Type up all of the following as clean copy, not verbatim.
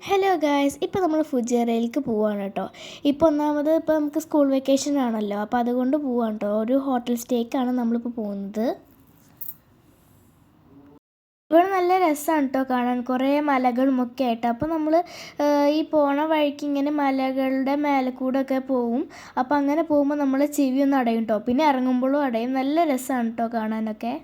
Hello guys, ഇപ്പോൾ നമ്മൾ ഫുജിയറയിലേക്ക് പോവുകയാണ് കേട്ടോ. ഇപ്പോൾ ഒന്നാമത് നമുക്ക് സ്കൂൾ വെക്കേഷൻ ആണല്ലോ, അപ്പോൾ അതുകൊണ്ട് പോവുകയാണ് കേട്ടോ. ഒരു ഹോട്ടൽ സ്റ്റേക്കാണ് നമ്മളിപ്പോൾ പോകുന്നത്. ഇവിടെ നല്ല രസമാണ് കേട്ടോ കാണാൻ, കുറേ മലകളും ഒക്കെ ആയിട്ട്. അപ്പോൾ നമ്മൾ ഈ പോണ വഴിക്ക് ഇങ്ങനെ മലകളുടെ മേലെ കൂടെ ഒക്കെ പോവും. അപ്പോൾ അങ്ങനെ പോകുമ്പോൾ നമ്മൾ ചെവിയൊന്നും അടയും കേട്ടോ, പിന്നെ ഇറങ്ങുമ്പോഴും അടയും. നല്ല രസമാണ് കേട്ടോ കാണാനൊക്കെ.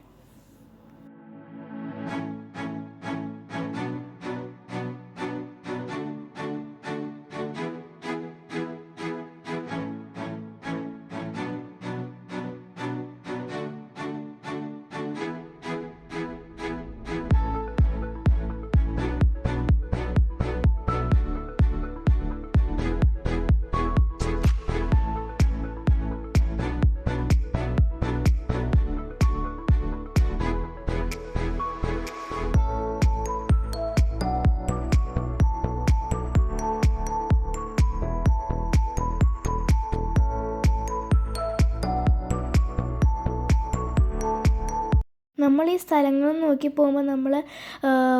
നമ്മൾ ഈ സ്ഥലങ്ങൾ നോക്കി പോകുമ്പോൾ നമ്മൾ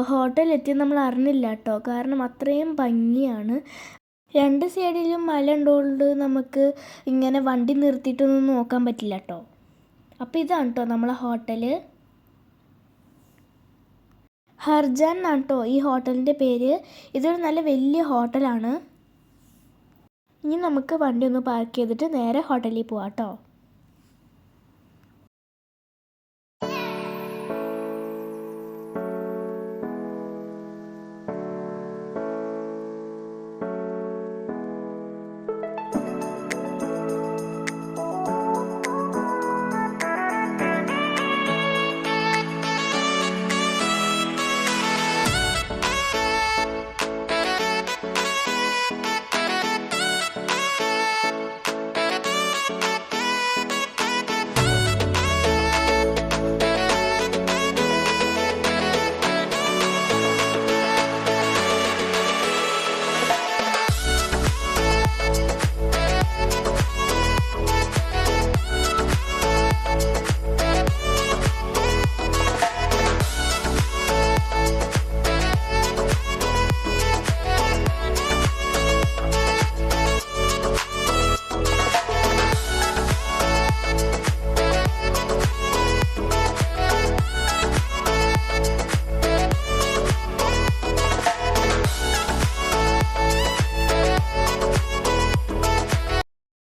ഹോട്ടലിലെത്തി നമ്മൾ അറിഞ്ഞില്ല കേട്ടോ, കാരണം അത്രയും ഭംഗിയാണ്. രണ്ട് സൈഡിലും മല ഉള്ളതുകൊണ്ട് നമുക്ക് ഇങ്ങനെ വണ്ടി നിർത്തിയിട്ടൊന്നും നോക്കാൻ പറ്റില്ല കേട്ടോ. അപ്പോൾ ഇതാണ് കേട്ടോ നമ്മളെ ഹോട്ടൽ. ഹർജാൻ എന്നാണ് കേട്ടോ ഈ ഹോട്ടലിൻ്റെ പേര്. ഇതൊരു നല്ല വലിയ ഹോട്ടലാണ്. ഇനി നമുക്ക് വണ്ടി ഒന്ന് പാർക്ക് ചെയ്തിട്ട് നേരെ ഹോട്ടലിൽ പോവാം കേട്ടോ.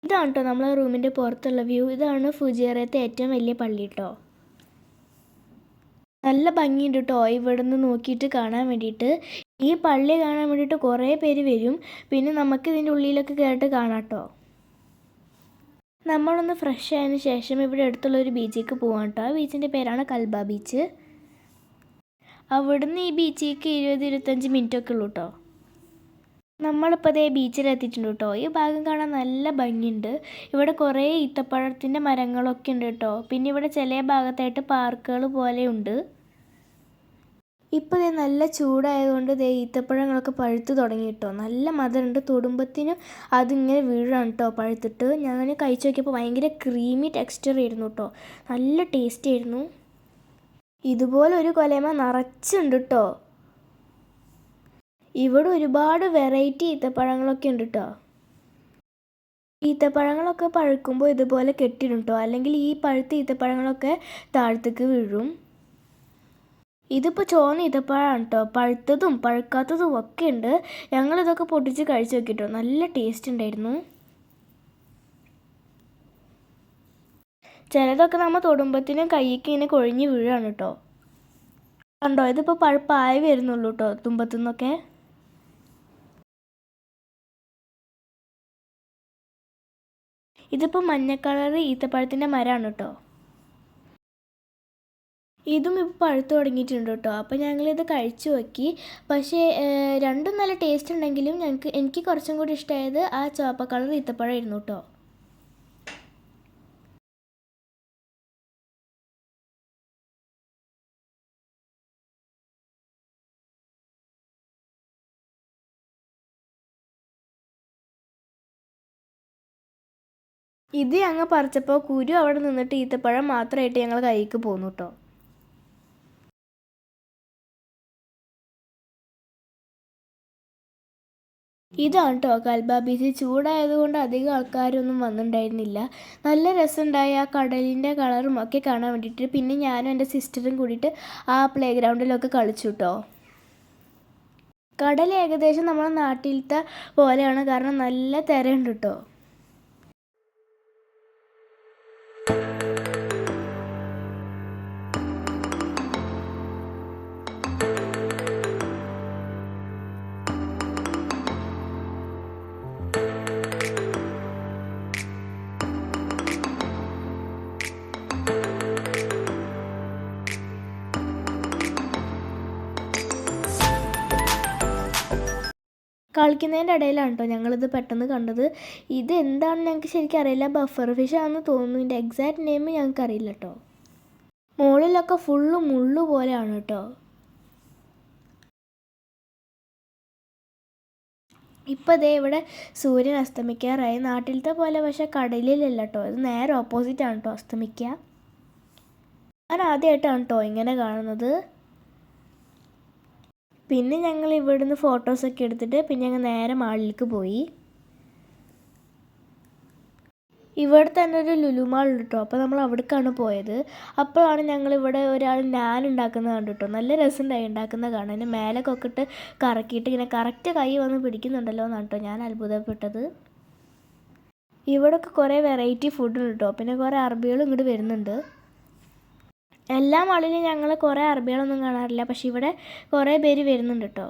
ഇതാണ് കേട്ടോ നമ്മളെ റൂമിൻ്റെ പുറത്തുള്ള വ്യൂ. ഇതാണ് ഫുജിയറത്തെ ഏറ്റവും വലിയ പള്ളി കേട്ടോ. നല്ല ഭംഗിയുണ്ട് കേട്ടോ ഇവിടെ നിന്ന് നോക്കിയിട്ട് കാണാൻ വേണ്ടിയിട്ട്. ഈ പള്ളി കാണാൻ വേണ്ടിയിട്ട് കുറേ പേര് വരും. പിന്നെ നമുക്ക് ഇതിൻ്റെ ഉള്ളിലൊക്കെ കയറിയിട്ട് കാണാം കേട്ടോ. നമ്മളൊന്ന് ഫ്രഷ് ആയതിനു ശേഷം ഇവിടെ അടുത്തുള്ളൊരു ബീച്ചിലേക്ക് പോകാം കേട്ടോ. ആ ബീച്ചിൻ്റെ പേരാണ് കൽബ ബീച്ച്. അവിടുന്ന് ഈ ബീച്ചിലേക്ക് 20-25 മിനിറ്റൊക്കെ ഉള്ളൂ കേട്ടോ. നമ്മളിപ്പോൾ അതേ ബീച്ചിലെത്തിയിട്ടുണ്ട് കേട്ടോ. ഈ ഭാഗം കാണാൻ നല്ല ഭംഗിയുണ്ട്. ഇവിടെ കുറേ ഈത്തപ്പഴത്തിൻ്റെ മരങ്ങളൊക്കെ ഉണ്ട് കേട്ടോ. പിന്നെ ഇവിടെ ചില ഭാഗത്തായിട്ട് പാർക്കുകൾ പോലെയുണ്ട്. ഇപ്പോൾ ഇതേ നല്ല ചൂടായതുകൊണ്ട് ഇതേ ഈത്തപ്പഴങ്ങളൊക്കെ പഴുത്ത് തുടങ്ങി കേട്ടോ. നല്ല മധുരമുണ്ട്. തൊടുമ്പത്തിനും അതിങ്ങനെ വീഴാണ് കേട്ടോ പഴുത്തിട്ട്. ഞാൻ കഴിച്ച് നോക്കിയപ്പോൾ ഭയങ്കര ക്രീമി ടെക്സ്ചർ ആയിരുന്നു കേട്ടോ. നല്ല ടേസ്റ്റ് ആയിരുന്നു. ഇതുപോലെ ഒരു കൊലമ നിറച്ചുണ്ട് കേട്ടോ. ഇവിടെ ഒരുപാട് വെറൈറ്റി ഈത്തപ്പഴങ്ങളൊക്കെ ഉണ്ട് കേട്ടോ. ഈത്തപ്പഴങ്ങളൊക്കെ പഴുക്കുമ്പോൾ ഇതുപോലെ കെട്ടിടും കേട്ടോ, അല്ലെങ്കിൽ ഈ പഴുത്ത ഈത്തപ്പഴങ്ങളൊക്കെ താഴത്തേക്ക് വീഴും. ഇതിപ്പോൾ ചുവന്ന ഈത്തപ്പഴമാണ് കേട്ടോ. പഴുത്തതും പഴുക്കാത്തതും ഒക്കെ ഉണ്ട്. ഞങ്ങളിതൊക്കെ പൊട്ടിച്ച് കഴിച്ച് നോക്കിട്ടോ. നല്ല ടേസ്റ്റ് ഉണ്ടായിരുന്നു. ചിലതൊക്കെ നമ്മൾ തൊടുമ്പത്തിനും കൈയ്ക്ക് ഇങ്ങനെ കൊഴിഞ്ഞ് വീഴാണ് കേട്ടോ. കണ്ടോ, ഇതിപ്പോൾ പഴുപ്പായി വരുന്നുള്ളൂ കേട്ടോ തുമ്പത്തുനിന്നൊക്കെ. ഇതിപ്പോൾ മഞ്ഞ കളർ ഈത്തപ്പഴത്തിൻ്റെ മരമാണ് കേട്ടോ. ഇതും ഇപ്പോൾ പഴുത്ത് തുടങ്ങിയിട്ടുണ്ട് കേട്ടോ. അപ്പോൾ ഞങ്ങളിത് കഴിച്ചു നോക്കി. പക്ഷേ രണ്ടും നല്ല ടേസ്റ്റ് ഉണ്ടെങ്കിലും എനിക്ക് കുറച്ചും കൂടി ഇഷ്ടമായത് ആ ചുവപ്പ കളർ ഈത്തപ്പഴമായിരുന്നു കേട്ടോ. ഇത് ഞങ്ങൾ പറിച്ചപ്പോൾ കുരു അവിടെ നിന്നിട്ട് ഈത്തപ്പഴം മാത്രമായിട്ട് ഞങ്ങൾ കൈക്ക് പോന്നു കേട്ടോ. ഇതാണ് കേട്ടോ കൽബ ബീച്ച്. ചൂടായതുകൊണ്ട് അധികം ആൾക്കാരൊന്നും വന്നിട്ടുണ്ടായിരുന്നില്ല. നല്ല രസമുണ്ടായി ആ കടലിൻ്റെ കളറും ഒക്കെ കാണാൻ വേണ്ടിയിട്ട്. പിന്നെ ഞാനും എൻ്റെ സിസ്റ്ററും കൂടിയിട്ട് ആ പ്ലേ ഗ്രൗണ്ടിലൊക്കെ കളിച്ചു കേട്ടോ. കടൽ ഏകദേശം നമ്മുടെ നാട്ടിലത്തെ പോലെയാണ്, കാരണം നല്ല തിരയുണ്ട് കേട്ടോ. കളിക്കുന്നതിൻ്റെ ഇടയിലാണ് കേട്ടോ ഞങ്ങളിത് പെട്ടെന്ന് കണ്ടത്. ഇത് എന്താണെന്ന് ഞങ്ങൾക്ക് ശരിക്കും അറിയില്ല. ബഫർ ഫിഷ് ആണെന്ന് തോന്നുന്നു. ഇതിൻ്റെ എക്സാക്റ്റ് നെയിം ഞങ്ങൾക്ക് അറിയില്ല കേട്ടോ. മുകളിലൊക്കെ ഫുള്ള് മുള്ളു പോലെയാണ് കേട്ടോ. ഇപ്പോൾ ദേ ഇവിടെ സൂര്യൻ അസ്തമിക്കാറായി. നാട്ടിലത്തെ പോലെ പക്ഷേ കടലിലല്ല കേട്ടോ, ഇത് നേരെ ഓപ്പോസിറ്റാണ് കേട്ടോ അസ്തമിക്കുക. ഞാൻ ആദ്യമായിട്ടാണ് കേട്ടോ ഇങ്ങനെ കാണുന്നത്. പിന്നെ ഞങ്ങൾ ഇവിടുന്ന് ഫോട്ടോസൊക്കെ എടുത്തിട്ട് പിന്നെ ഞങ്ങൾ നേരെ മാളിലേക്ക് പോയി. ഇവിടെ തന്നെ ഒരു ലുലു മാൾ ഉണ്ട് കേട്ടോ. അപ്പോൾ നമ്മൾ അവിടേക്കാണ് പോയത്. അപ്പോഴാണ് ഞങ്ങളിവിടെ ഒരാൾ നാൻ ഉണ്ടാക്കുന്നത് കണ്ടിട്ടോ. നല്ല രസമുണ്ടായി ഉണ്ടാക്കുന്ന കാണാൻ. മേലെ കൊക്കിട്ട് കറക്കിയിട്ട് ഇങ്ങനെ കറക്റ്റ് കൈ വന്ന് പിടിക്കുന്നുണ്ടല്ലോ എന്നാണ് കേട്ടോ ഞാൻ അത്ഭുതപ്പെട്ടത്. ഇവിടെയൊക്കെ കുറേ വെറൈറ്റി ഫുഡ് ഉണ്ട് കേട്ടോ. പിന്നെ കുറേ അറബികളും ഇങ്ങോട്ട് വരുന്നുണ്ട്. എല്ലാ മാളിലും ഞങ്ങൾ കുറേ അറബികളൊന്നും കാണാറില്ല, പക്ഷെ ഇവിടെ കുറേ പേര് വരുന്നുണ്ട് കേട്ടോ.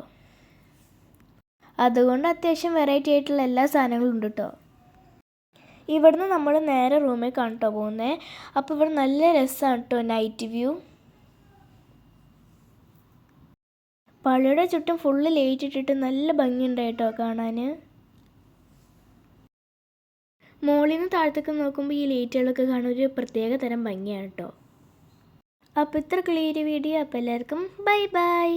അതുകൊണ്ട് അത്യാവശ്യം വെറൈറ്റി ആയിട്ടുള്ള എല്ലാ സാധനങ്ങളും ഉണ്ട് കേട്ടോ. ഇവിടുന്ന് നമ്മൾ നേരെ റൂമിൽ കണ്ടോ പോകുന്നത്. അപ്പോൾ ഇവിടെ നല്ല രസമാണ് കേട്ടോ നൈറ്റ് വ്യൂ. പള്ളിയുടെ ചുറ്റും ഫുള്ള് ലൈറ്റ് ഇട്ടിട്ട് നല്ല ഭംഗിയുണ്ട് കേട്ടോ കാണാൻ. മുകളിൽ നിന്ന് താഴത്തേക്ക് നോക്കുമ്പോൾ ഈ ലൈറ്റുകളൊക്കെ കാണാൻ ഒരു പ്രത്യേക തരം ഭംഗിയാണ് കേട്ടോ. അപ്പോൾ ഇത്ര ക്ലിയർ വീഡിയോ. അപ്പോൾ എല്ലാവർക്കും ബൈ ബൈ.